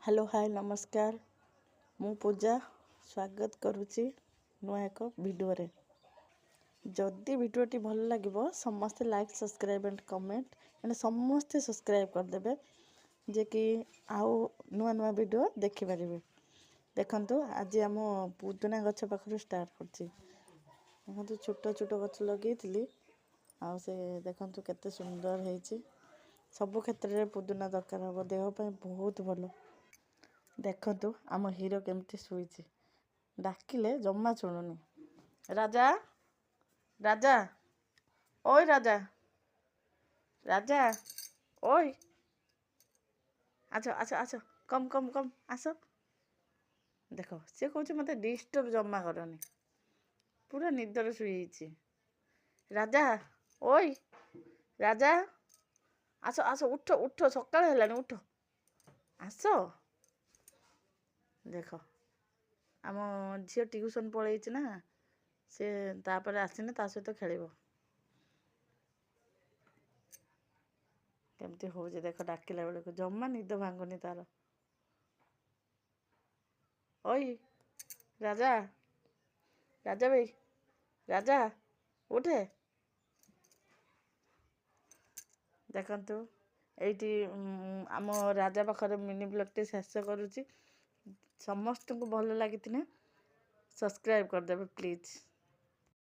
Hello hi नमस्कार मु पूजा स्वागत करुच्ची नुआ एक वीडियो रे जदि वीडियोटी भल लगे समस्ते like subscribe and comment and समस्ते सब्सक्राइब करदे जे कि आउ नुआ नुआ वीडियो देखि पारे। देखंतु आज आम पुदीना गछ पाखर स्टार्ट करछि। देखंतु छोट छोट गछ लगेइथिली आ से देखंतु केते सुंदर ହେଇछि। सब क्षेत्र में पुदीना दरकार हम देह पे बहुत भल। देखंतु आम हीरो केमती शुईछि डाकिले जम्मा शुणुनी। राजा राजा ओय राजा राजा ओय आस आस आस कम कम कम आस। देख सी कौच मत डिस्टर्ब जम्मा करनी पूरा निदर शुई। राजा ओय राजा आस आस उठ उठ सकाळ हेलानी उठ आस। देख आम झील ट्यूशन पलैछि ना से तापर आसने ता सहित खेल केमती हो देख डाकिला बेले को जम्मा निद भांगुनी तार। ओय राजा राजा भाई राजा उठे। देखंतु एठी आम राजा पाखर मिनी ब्लॉग टे शेष करुच्ची। समस्त को भल लगी सब्सक्राइब करदेवे प्लीज।